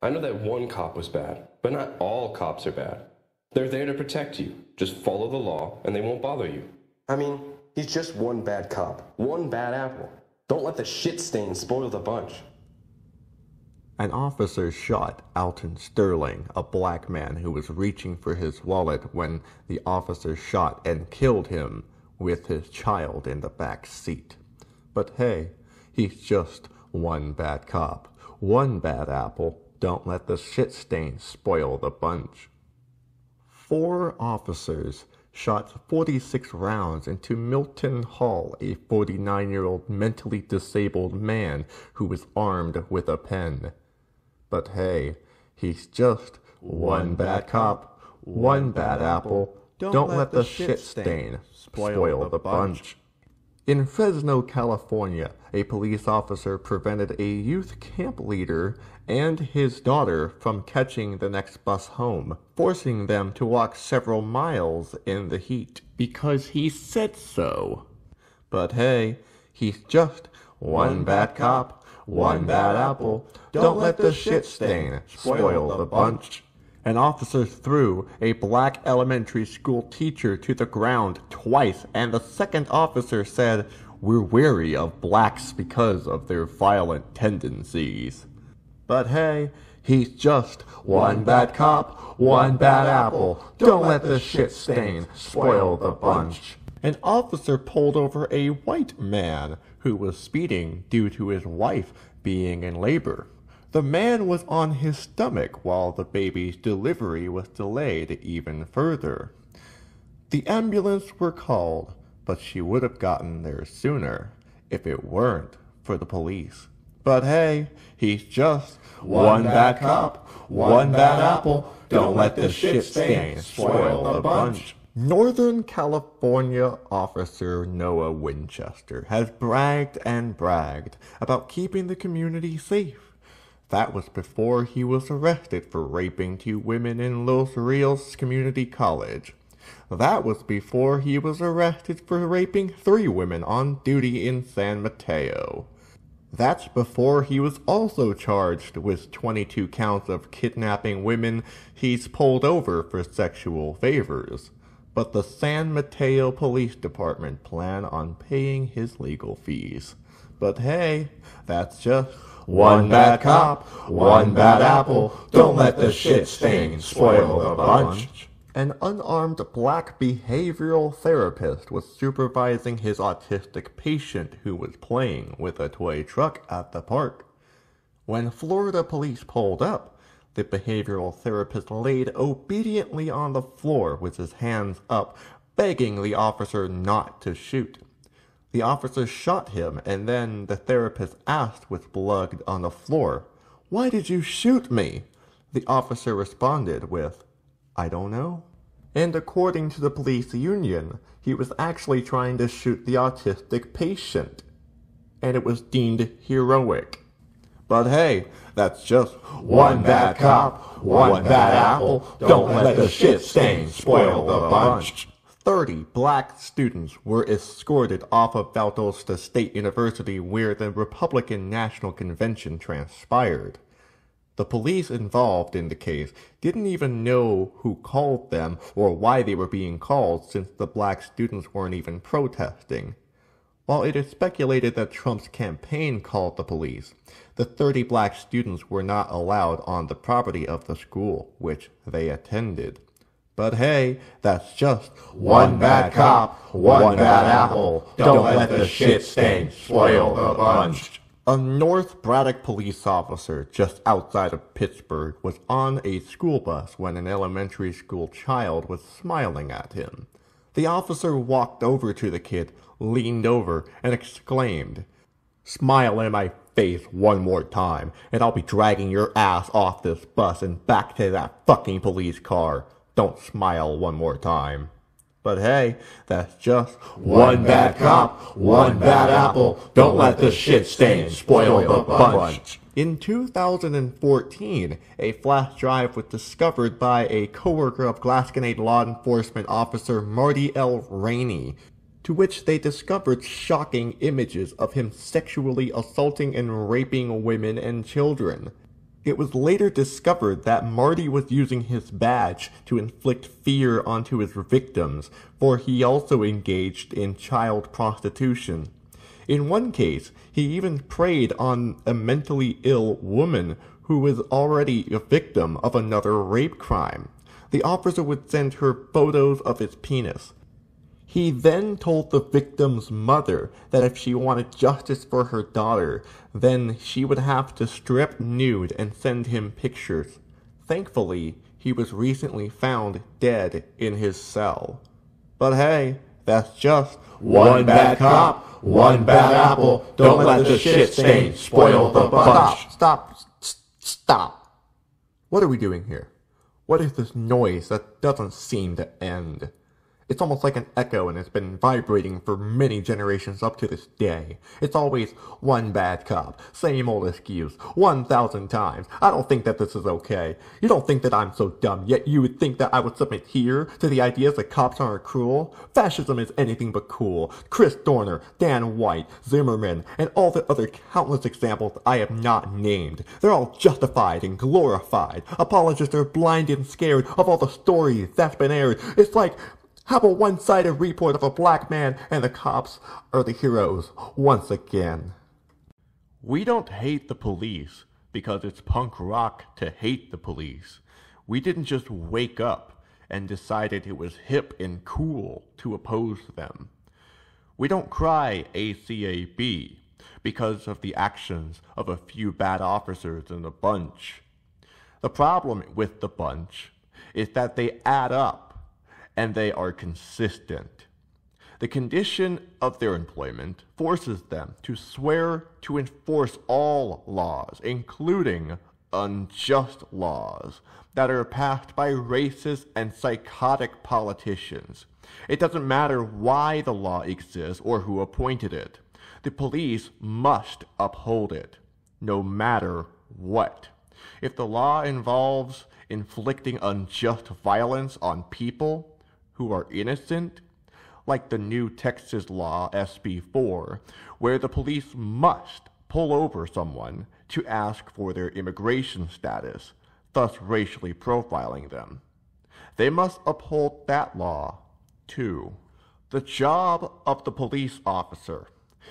I know that one cop was bad, but not all cops are bad. They're there to protect you. Just follow the law, and they won't bother you. I mean, he's just one bad cop, one bad apple. Don't let the shit stain spoil the bunch. An officer shot Alton Sterling, a black man who was reaching for his wallet when the officer shot and killed him with his child in the back seat. But hey, he's just one bad cop, one bad apple. Don't let the shit stain spoil the bunch. 4 officers shot 46 rounds into Milton Hall, a 49-year-old mentally disabled man who was armed with a pen. But hey, he's just one bad cop, one bad apple. Don't let the shit stain spoil the bunch. In Fresno, California, a police officer prevented a youth camp leader and his daughter from catching the next bus home, forcing them to walk several miles in the heat because he said so. But hey, he's just one bad cop, one bad apple. Don't let the shit stain spoil the bunch. An officer threw a black elementary school teacher to the ground twice, and the second officer said, "We're wary of blacks because of their violent tendencies." But hey, he's just one bad cop, one bad apple. Don't let the shit stain spoil the bunch. An officer pulled over a white man who was speeding due to his wife being in labor. The man was on his stomach while the baby's delivery was delayed even further. The ambulance were called, but she would have gotten there sooner if it weren't for the police. But hey, he's just one bad cop, one bad apple. Don't let the shit stain spoil the bunch. Northern California officer Noah Winchester has bragged and bragged about keeping the community safe. That was before he was arrested for raping 2 women in Los Rios Community College. That was before he was arrested for raping 3 women on duty in San Mateo. That's before he was also charged with 22 counts of kidnapping women he's pulled over for sexual favors. But the San Mateo Police Department plan on paying his legal fees. But hey, that's just one bad cop, one bad apple. Don't let the shit stain spoil the bunch. An unarmed black behavioral therapist was supervising his autistic patient who was playing with a toy truck at the park. When Florida police pulled up, the behavioral therapist laid obediently on the floor with his hands up, begging the officer not to shoot. The officer shot him, and then the therapist asked with blood on the floor, "Why did you shoot me?" The officer responded with, "I don't know." And according to the police union, he was actually trying to shoot the autistic patient. And it was deemed heroic. But hey, that's just one bad cop, one bad apple. Don't let the shit stain spoil the bunch. 30 black students were escorted off of Valdosta State University where the Republican National Convention transpired. The police involved in the case didn't even know who called them or why they were being called since the black students weren't even protesting. While it is speculated that Trump's campaign called the police, the 30 black students were not allowed on the property of the school, which they attended. But hey, that's just one bad cop, one bad apple. Don't let the shit stain spoil the bunch. A North Braddock police officer just outside of Pittsburgh was on a school bus when an elementary school child was smiling at him. The officer walked over to the kid, leaned over, and exclaimed, "Smile in my face one more time, and I'll be dragging your ass off this bus and back to that fucking police car. Don't smile one more time." But hey, that's just one bad cop, one bad apple. Don't let the shit stain spoil the bunch. In 2014, a flash drive was discovered by a coworker of Glasgow law enforcement officer Marty L. Rainey, to which they discovered shocking images of him sexually assaulting and raping women and children. It was later discovered that Marty was using his badge to inflict fear onto his victims, for he also engaged in child prostitution. In one case, he even preyed on a mentally ill woman who was already a victim of another rape crime. The officer would send her photos of his penis. He then told the victim's mother that if she wanted justice for her daughter, then she would have to strip nude and send him pictures. Thankfully, he was recently found dead in his cell. But hey, that's just one bad cop, one bad apple. Don't let the shit stain spoil the bunch. Stop. What are we doing here? What is this noise that doesn't seem to end? It's almost like an echo, and it's been vibrating for many generations up to this day. It's always one bad cop, same old excuse, 1,000 times. I don't think that this is okay. You don't think that I'm so dumb, yet you would think that I would submit here to the ideas that cops aren't cruel? Fascism is anything but cool. Chris Dorner, Dan White, Zimmerman, and all the other countless examples I have not named. They're all justified and glorified. Apologists are blind and scared of all the stories that's been aired. It's like, have a one-sided report of a black man and the cops are the heroes once again. We don't hate the police because it's punk rock to hate the police. We didn't just wake up and decided it was hip and cool to oppose them. We don't cry ACAB because of the actions of a few bad officers in the bunch. The problem with the bunch is that they add up, and they are consistent. The condition of their employment forces them to swear to enforce all laws, including unjust laws that are passed by racist and psychotic politicians. It doesn't matter why the law exists or who appointed it. The police must uphold it, no matter what. If the law involves inflicting unjust violence on people who are innocent, like the new Texas law SB 4, where the police must pull over someone to ask for their immigration status, thus racially profiling them. They must uphold that law, too. The job of the police officer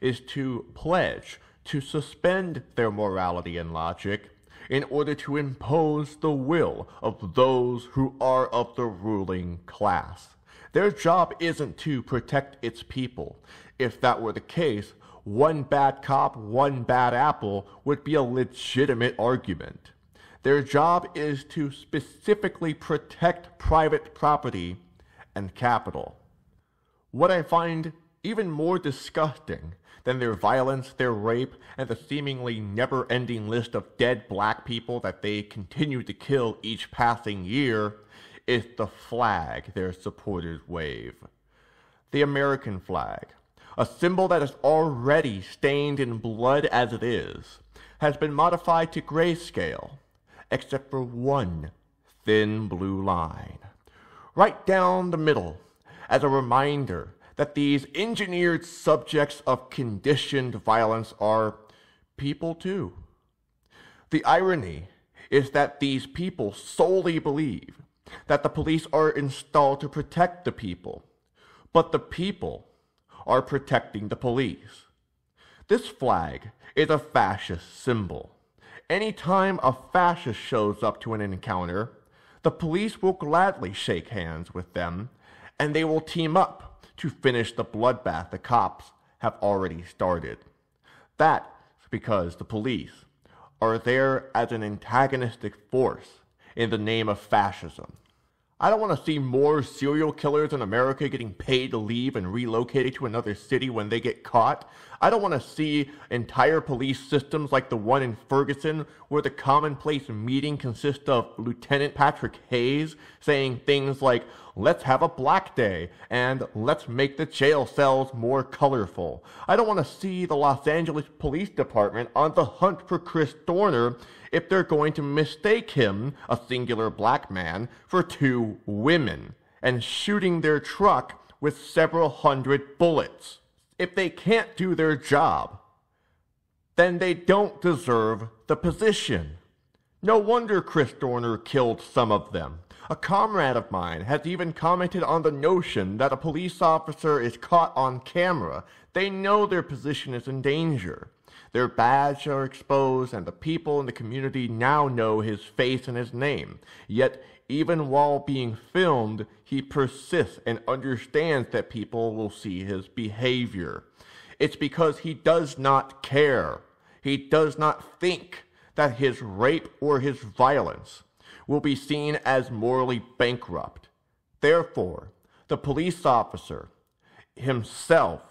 is to pledge to suspend their morality and logic in order to impose the will of those who are of the ruling class. Their job isn't to protect its people. If that were the case, one bad cop, one bad apple would be a legitimate argument. Their job is to specifically protect private property and capital. What I find even more disgusting than their violence, their rape, and the seemingly never-ending list of dead black people that they continue to kill each passing year is the flag their supporters wave. The American flag, a symbol that is already stained in blood as it is, has been modified to grayscale, except for one thin blue line, right down the middle, as a reminder that these engineered subjects of conditioned violence are people too. The irony is that these people solely believe that the police are installed to protect the people, but the people are protecting the police. This flag is a fascist symbol. Anytime a fascist shows up to an encounter, the police will gladly shake hands with them, and they will team up to finish the bloodbath the cops have already started. That's because the police are there as an antagonistic force in the name of fascism. I don't want to see more serial killers in America getting paid to leave and relocated to another city when they get caught. I don't want to see entire police systems like the one in Ferguson, where the commonplace meeting consists of Lieutenant Patrick Hayes saying things like, "Let's have a black day," and "Let's make the jail cells more colorful." I don't want to see the Los Angeles Police Department on the hunt for Chris Dorner if they're going to mistake him, a singular black man, for two women, and shooting their truck with several hundred bullets. If they can't do their job, then they don't deserve the position. No wonder Chris Dorner killed some of them. A comrade of mine has even commented on the notion that a police officer is caught on camera. They know their position is in danger. Their badges are exposed, and the people in the community now know his face and his name. Yet, even while being filmed, he persists and understands that people will see his behavior. It's because he does not care. He does not think that his rape or his violence will be seen as morally bankrupt. Therefore, the police officer himself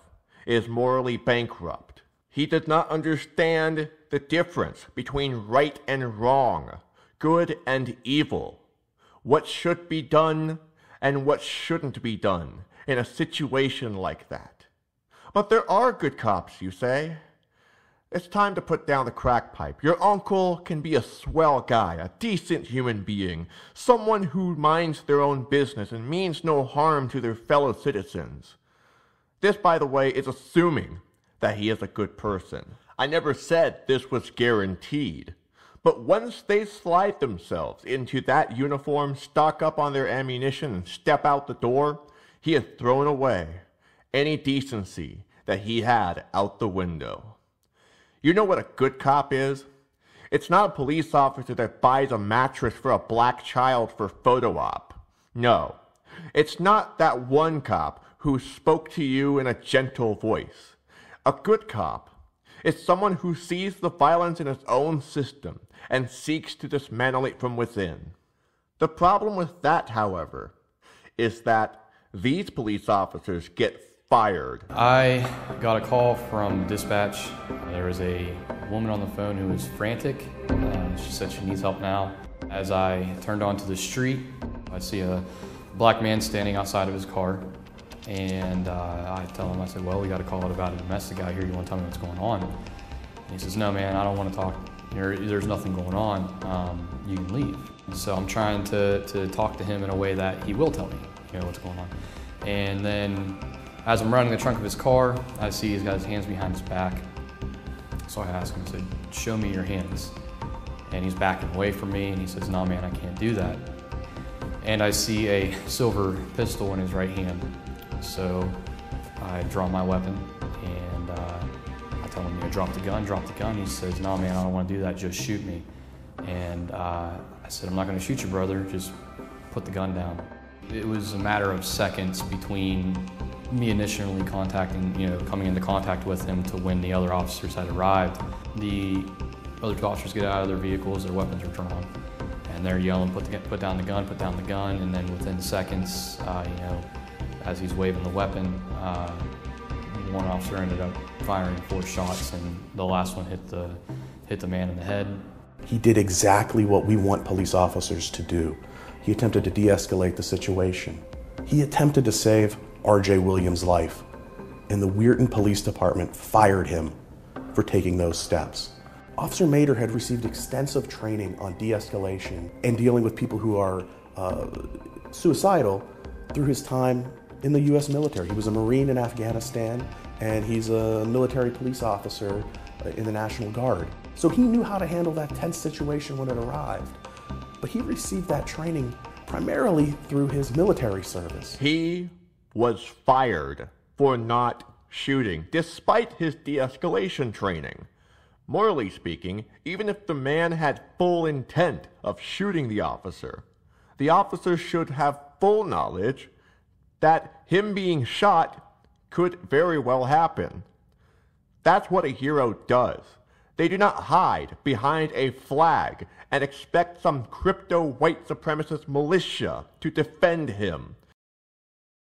is morally bankrupt. He does not understand the difference between right and wrong, good and evil, what should be done and what shouldn't be done in a situation like that. But there are good cops, you say? It's time to put down the crack pipe. Your uncle can be a swell guy, a decent human being, someone who minds their own business and means no harm to their fellow citizens. This, by the way, is assuming that he is a good person. I never said this was guaranteed. But once they slide themselves into that uniform, stock up on their ammunition, and step out the door, he has thrown away any decency that he had out the window. You know what a good cop is? It's not a police officer that buys a mattress for a black child for photo op. No, it's not that one cop who spoke to you in a gentle voice. A good cop is someone who sees the violence in his own system and seeks to dismantle it from within. The problem with that, however, is that these police officers get fired. I got a call from dispatch. There was a woman on the phone who was frantic. She said she needs help now. As I turned onto the street, I see a black man standing outside of his car. And I tell him, I said, well, we got a call about a domestic out here. You want to tell me what's going on? And he says, no, man, I don't want to talk. There's nothing going on. You can leave. So I'm trying to talk to him in a way that he will tell me, what's going on. And then as I'm running the trunk of his car, I see he's got his hands behind his back. So I ask him, I said, show me your hands. And he's backing away from me, and he says, no, man, I can't do that. And I see a silver pistol in his right hand. So I draw my weapon, and I tell him, drop the gun. He says, no, man, I don't want to do that, just shoot me. And I said, I'm not going to shoot you, brother, just put the gun down. It was a matter of seconds between me initially coming into contact with him to when the other officers had arrived. The other two officers get out of their vehicles, their weapons are drawn, and they're yelling, put down the gun, and then within seconds, as he's waving the weapon, one officer ended up firing 4 shots, and the last one hit the man in the head. He did exactly what we want police officers to do. He attempted to de-escalate the situation. He attempted to save R.J. Williams' life, and the Weirton Police Department fired him for taking those steps. Officer Mader had received extensive training on de-escalation and dealing with people who are suicidal through his time in the U.S. military. He was a Marine in Afghanistan, and he's a military police officer in the National Guard. So he knew how to handle that tense situation when it arrived. But he received that training primarily through his military service. He was fired for not shooting, despite his de-escalation training. Morally speaking, even if the man had full intent of shooting the officer should have full knowledge that him being shot could very well happen. That's what a hero does. They do not hide behind a flag and expect some crypto white supremacist militia to defend him.